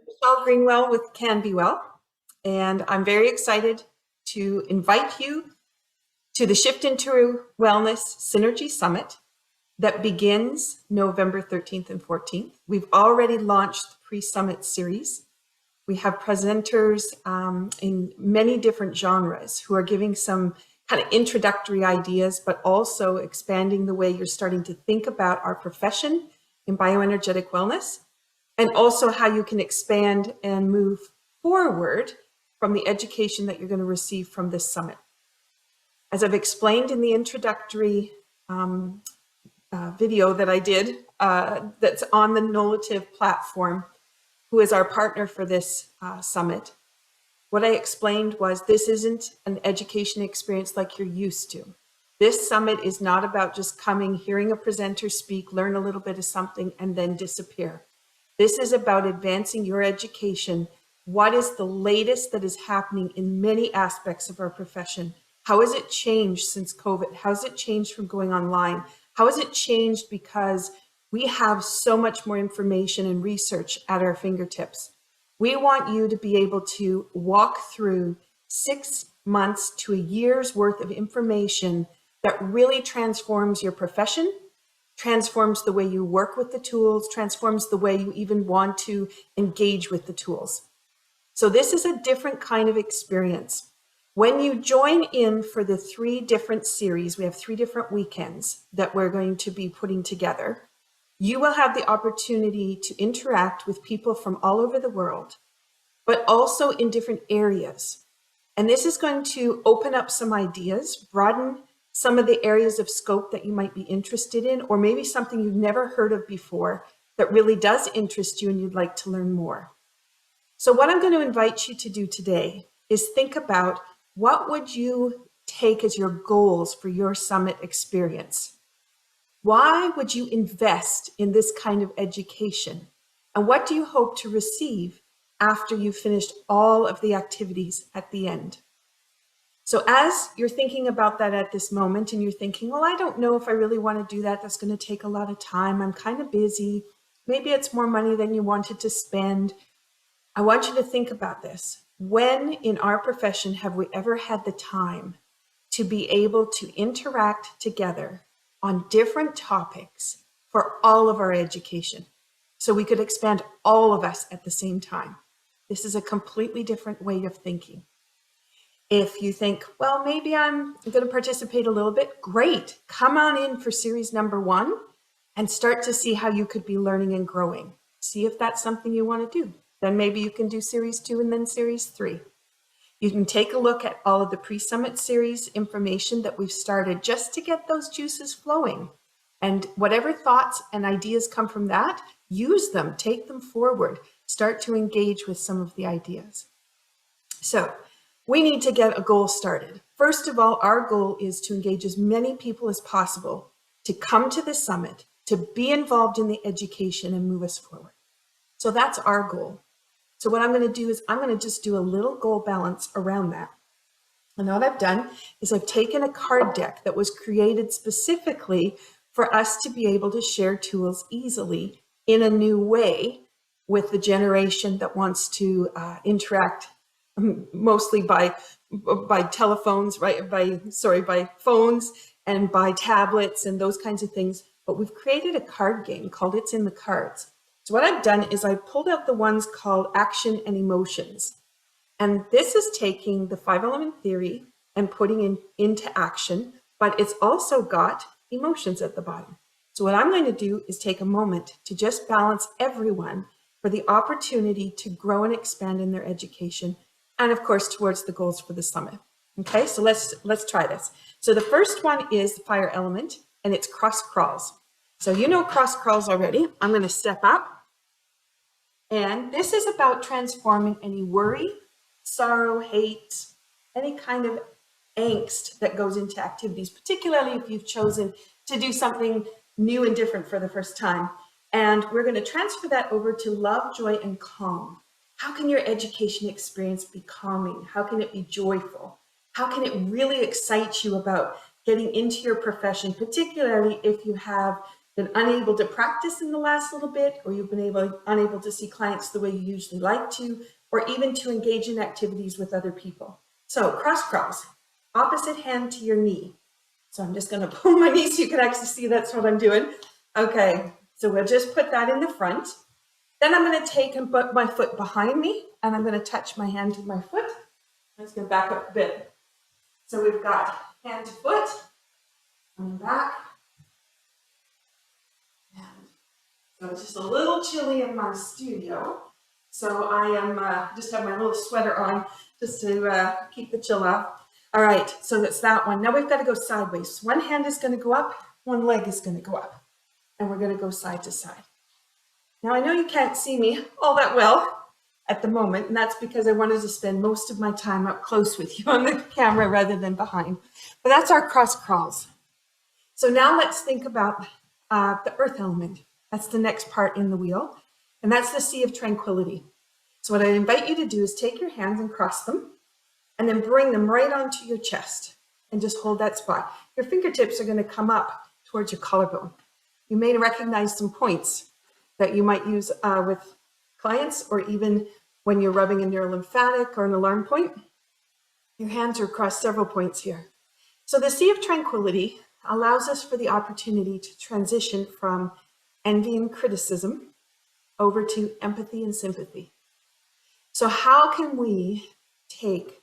Michelle Greenwell with CanBeWell, and I'm very excited to invite you to the Shift into Wellness Synergy Summit that begins November 13th and 14th. We've already launched the pre-summit series. We have presenters in many different genres who are giving some kind of introductory ideas, but also expanding the way you're starting to think about our profession in bioenergetic wellness, and also how you can expand and move forward from the education that you're going to receive from this summit. As I've explained in the introductory video that I did, that's on the Nolativ platform, who is our partner for this summit, what I explained was this isn't an education experience like you're used to. This summit is not about just coming, hearing a presenter speak, learn a little bit of something, and then disappear. This is about advancing your education. What is the latest that is happening in many aspects of our profession? How has it changed since COVID? How has it changed from going online? How has it changed because we have so much more information and research at our fingertips? We want you to be able to walk through 6 months to a year's worth of information that really transforms your profession, transforms the way you work with the tools, transforms the way you even want to engage with the tools. So this is a different kind of experience. When you join in for the 3 different series, we have 3 different weekends that we're going to be putting together. You will have the opportunity to interact with people from all over the world, but also in different areas. And this is going to open up some ideas, broaden some of the areas of scope that you might be interested in, or maybe something you've never heard of before that really does interest you and you'd like to learn more. So what I'm going to invite you to do today is think about what would you take as your goals for your summit experience? Why would you invest in this kind of education? And what do you hope to receive after you've finished all of the activities at the end? So as you're thinking about that at this moment and you're thinking, well, I don't know if I really want to do that. That's going to take a lot of time. I'm kind of busy. Maybe it's more money than you wanted to spend. I want you to think about this. When in our profession have we ever had the time to be able to interact together on different topics for all of our education, so we could expand all of us at the same time? This is a completely different way of thinking. If you think, well, maybe I'm going to participate a little bit, great. Come on in for series number 1 and start to see how you could be learning and growing. See if that's something you want to do. Then maybe you can do series 2 and then series 3. You can take a look at all of the pre-summit series information that we've started just to get those juices flowing. And whatever thoughts and ideas come from that, use them, take them forward, start to engage with some of the ideas. So we need to get a goal started. First of all, our goal is to engage as many people as possible to come to the summit, to be involved in the education and move us forward. So that's our goal. So what I'm going to do is I'm going to just do a little goal balance around that. And what I've done is I've taken a card deck that was created specifically for us to be able to share tools easily in a new way with the generation that wants to interact mostly by telephones, right? By phones and by tablets and those kinds of things. But we've created a card game called It's in the Cards. So what I've done is I pulled out the ones called Action and Emotions. And this is taking the 5-element theory and putting into action, but it's also got emotions at the bottom. So what I'm going to do is take a moment to just balance everyone for the opportunity to grow and expand in their education, and of course, towards the goals for the summit. Okay, so let's try this. So the first one is the fire element, and it's cross crawls. So you know cross crawls already. I'm going to step up. And this is about transforming any worry, sorrow, hate, any kind of angst that goes into activities, particularly if you've chosen to do something new and different for the first time. And we're going to transfer that over to love, joy, and calm. How can your education experience be calming? How can it be joyful? How can it really excite you about getting into your profession, particularly if you have been unable to practice in the last little bit, or you've been unable to see clients the way you usually like to, or even to engage in activities with other people. So cross crawls, opposite hand to your knee. So I'm just going to pull my knee so you can actually see that's what I'm doing. Okay, so we'll just put that in the front. Then I'm going to take and put my foot behind me, and I'm going to touch my hand to my foot. I'm just going to back up a bit. So we've got hand to foot, coming back. So it's just a little chilly in my studio. So I am just have my little sweater on just to keep the chill off. All right, so that's that one. Now we've got to go sideways. So one hand is going to go up, one leg is going to go up, and we're going to go side to side. Now I know you can't see me all that well at the moment, and that's because I wanted to spend most of my time up close with you on the camera rather than behind. But that's our cross crawls. So now let's think about the earth element. That's the next part in the wheel, and that's the sea of tranquility. So what I invite you to do is take your hands and cross them, and then bring them right onto your chest and just hold that spot. Your fingertips are going to come up towards your collarbone. You may recognize some points that you might use with clients, or even when you're rubbing a neurolymphatic or an alarm point. Your hands are across several points here. So the sea of tranquility allows us for the opportunity to transition from envy and criticism over to empathy and sympathy. So how can we take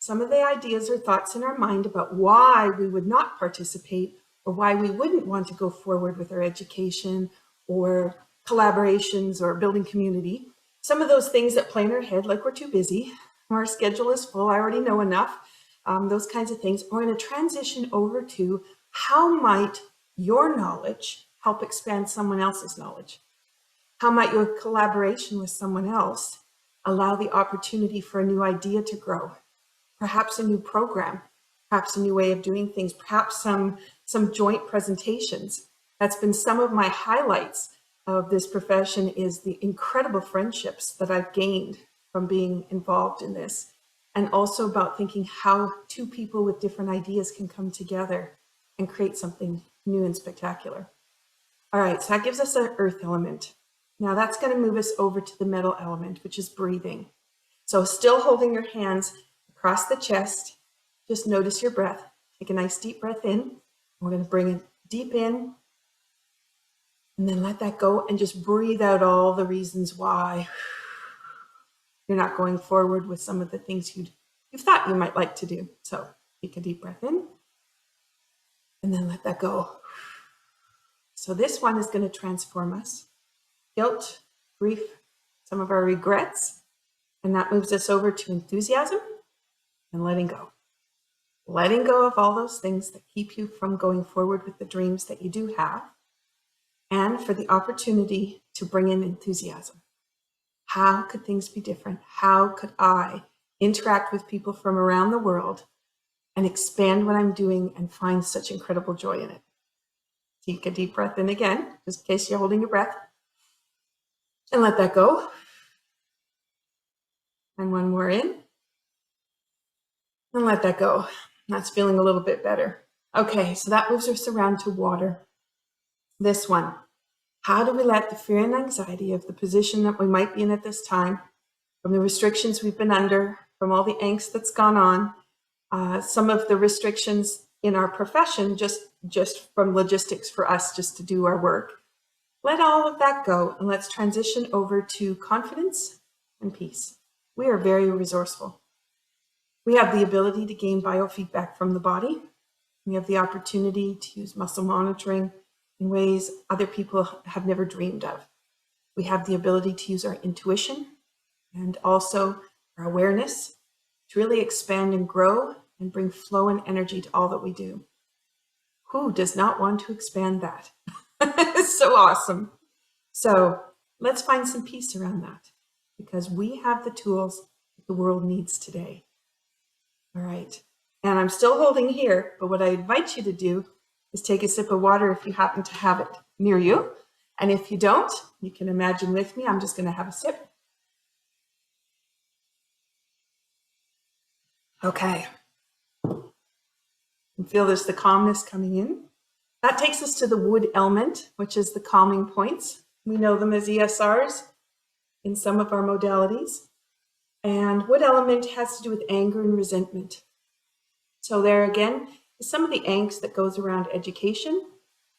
some of the ideas or thoughts in our mind about why we would not participate, or why we wouldn't want to go forward with our education or collaborations or building community, some of those things that play in our head, like we're too busy, or our schedule is full, I already know enough, those kinds of things. We're going to transition over to how might your knowledge help expand someone else's knowledge? How might your collaboration with someone else allow the opportunity for a new idea to grow? Perhaps a new program, perhaps a new way of doing things, perhaps some joint presentations. That's been some of my highlights of this profession, is the incredible friendships that I've gained from being involved in this, and also about thinking how two people with different ideas can come together and create something new and spectacular. All right, so that gives us an earth element. Now that's going to move us over to the metal element, which is breathing. So still holding your hands across the chest, just notice your breath. Take a nice deep breath in. We're going to bring it deep in, and then let that go, and just breathe out all the reasons why you're not going forward with some of the things you've thought you might like to do. So take a deep breath in, and then let that go. So this one is going to transform us. Guilt, grief, some of our regrets, and that moves us over to enthusiasm and letting go. Letting go of all those things that keep you from going forward with the dreams that you do have, and for the opportunity to bring in enthusiasm. How could things be different? How could I interact with people from around the world and expand what I'm doing and find such incredible joy in it? Take a deep breath in again, just in case you're holding your breath, and let that go. And one more in, and let that go. That's feeling a little bit better. Okay, so that moves us around to water. This one, how do we let the fear and anxiety of the position that we might be in at this time, from the restrictions we've been under, from all the angst that's gone on, some of the restrictions in our profession, just from logistics for us just to do our work, let all of that go, and let's transition over to confidence and peace. We are very resourceful. We have the ability to gain biofeedback from the body. We have the opportunity to use muscle monitoring in ways other people have never dreamed of. We have the ability to use our intuition and also our awareness to really expand and grow and bring flow and energy to all that we do. Who does not want to expand that? It's so awesome. So let's find some peace around that, because we have the tools that the world needs today. All right. And I'm still holding here, but what I invite you to do is take a sip of water if you happen to have it near you. And if you don't, you can imagine with me, I'm just going to have a sip. Okay. And feel this, the calmness coming in. That takes us to the wood element, which is the calming points. We know them as ESRs in some of our modalities. And wood element has to do with anger and resentment. So there again is some of the angst that goes around education,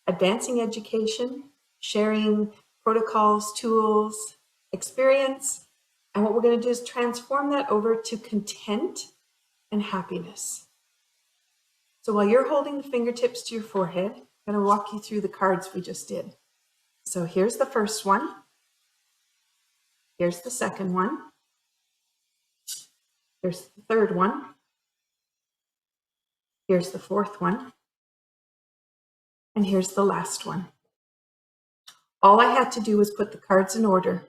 advancing education, sharing protocols, tools, experience. And what we're going to do is transform that over to content and happiness. So while you're holding the fingertips to your forehead, I'm going to walk you through the cards we just did. So here's the first one. Here's the second one. Here's the third one. Here's the fourth one. And here's the last one. All I had to do was put the cards in order,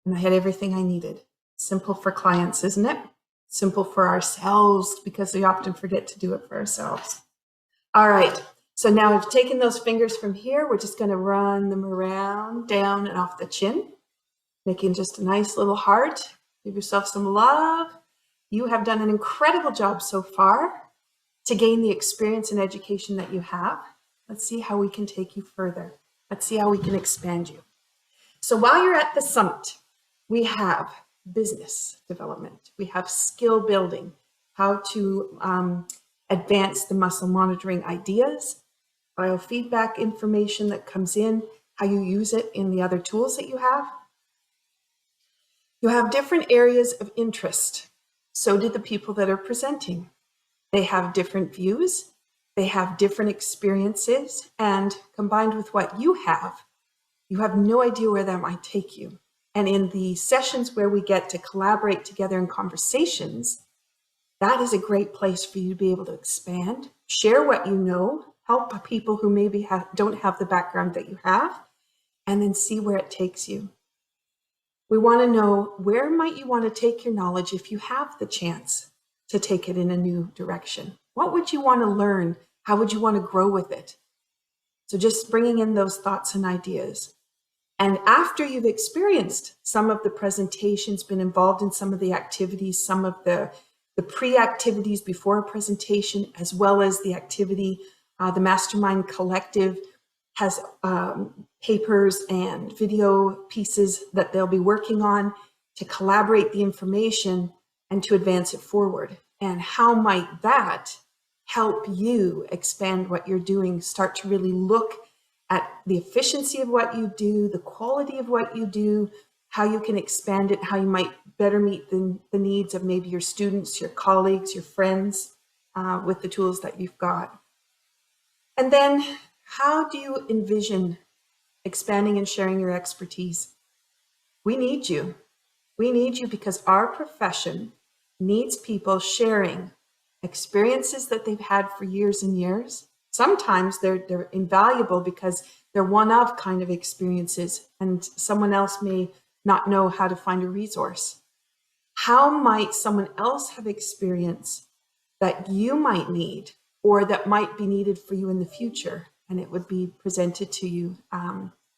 and I had everything I needed. Simple for clients, isn't it? Simple for ourselves, because we often forget to do it for ourselves. All right, so now I've taken those fingers from here. We're just going to run them around, down and off the chin, making just a nice little heart. Give yourself some love. You have done an incredible job so far to gain the experience and education that you have. Let's see how we can take you further. Let's see how we can expand you. So while you're at the summit, we have business development. We have skill building, how to advance the muscle monitoring ideas, biofeedback information that comes in, how you use it in the other tools that you have. You have different areas of interest. So do the people that are presenting. They have different views, they have different experiences, and combined with what you have no idea where that might take you. And in the sessions where we get to collaborate together in conversations, that is a great place for you to be able to expand, share what you know, help people who maybe don't have the background that you have, and then see where it takes you. We want to know, where might you want to take your knowledge if you have the chance to take it in a new direction? What would you want to learn? How would you want to grow with it? So just bringing in those thoughts and ideas. And after you've experienced some of the presentations, been involved in some of the activities, some of the pre-activities before a presentation, as well as the activity, the Mastermind Collective has papers and video pieces that they'll be working on to collaborate the information and to advance it forward. And how might that help you expand what you're doing, start to really look at the efficiency of what you do, the quality of what you do, how you can expand it, how you might better meet the needs of maybe your students, your colleagues, your friends with the tools that you've got. And then how do you envision expanding and sharing your expertise? We need you. We need you because our profession needs people sharing experiences that they've had for years and years. Sometimes they're invaluable because they're one-of kind of experiences, and someone else may not know how to find a resource. How might someone else have experience that you might need, or that might be needed for you in the future, and it would be presented to you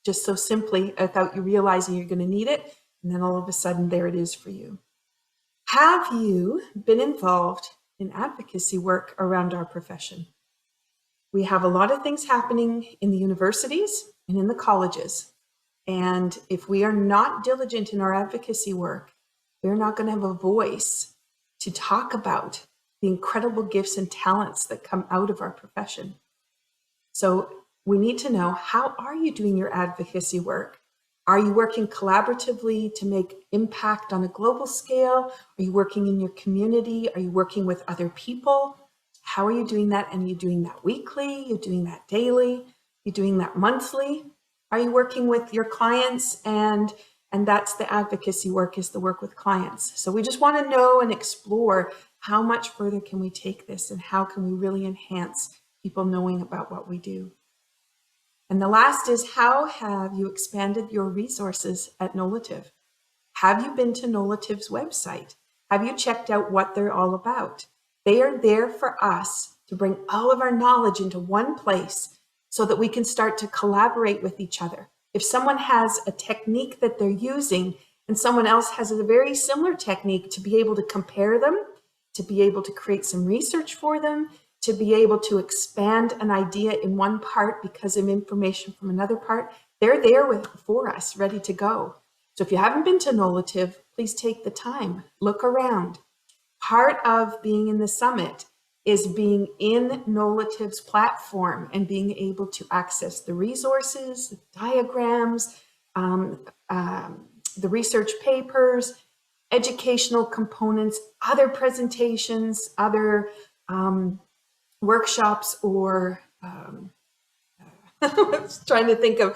just so simply without you realizing you're going to need it, and then all of a sudden there it is for you. Have you been involved in advocacy work around our profession? We have a lot of things happening in the universities and in the colleges. And if we are not diligent in our advocacy work, we're not going to have a voice to talk about the incredible gifts and talents that come out of our profession. So we need to know, how are you doing your advocacy work? Are you working collaboratively to make impact on a global scale? Are you working in your community? Are you working with other people? How are you doing that? And are you doing that weekly? You're doing that daily? You're doing that monthly? Are you working with your clients? And that's the advocacy work, is the work with clients. So we just want to know and explore, how much further can we take this, and how can we really enhance people knowing about what we do? And the last is, how have you expanded your resources at Nolativ? Have you been to Nolativ's website? Have you checked out what they're all about? They are there for us to bring all of our knowledge into one place so that we can start to collaborate with each other. If someone has a technique that they're using and someone else has a very similar technique, to be able to compare them, to be able to create some research for them, to be able to expand an idea in one part because of information from another part, they're there for us, ready to go. So if you haven't been to Nolativ, please take the time, look around. Part of being in the summit is being in Nolativ's platform and being able to access the resources, the diagrams, the research papers, educational components, other presentations, other workshops, or I was trying to think of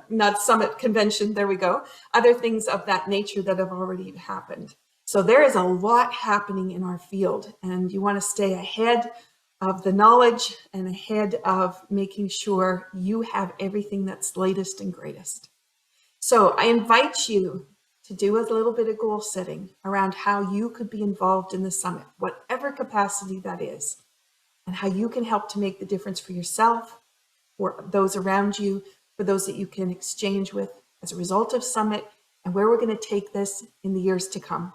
not summit, convention, there we go, other things of that nature that have already happened. So there is a lot happening in our field, and you want to stay ahead of the knowledge and ahead of making sure you have everything that's latest and greatest. So I invite you to do a little bit of goal setting around how you could be involved in the summit, whatever capacity that is, and how you can help to make the difference for yourself, for those around you, for those that you can exchange with as a result of summit, and where we're going to take this in the years to come.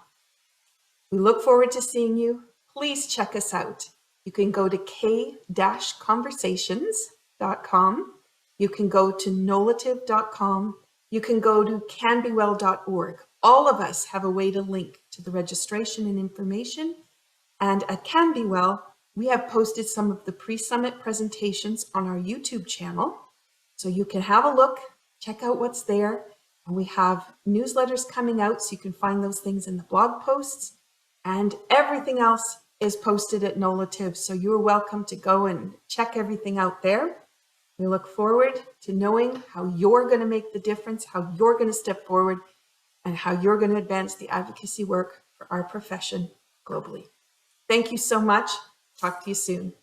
We look forward to seeing you. Please check us out. You can go to k-conversations.com. You can go to nolativ.com. You can go to CanBeWell.org. All of us have a way to link to the registration and information. And at CanBeWell, we have posted some of the pre-summit presentations on our YouTube channel. So you can have a look, check out what's there. And we have newsletters coming out, so you can find those things in the blog posts. And everything else is posted at Nolativ. So you're welcome to go and check everything out there. We look forward to knowing how you're going to make the difference, how you're going to step forward, and how you're going to advance the advocacy work for our profession globally. Thank you so much. Talk to you soon.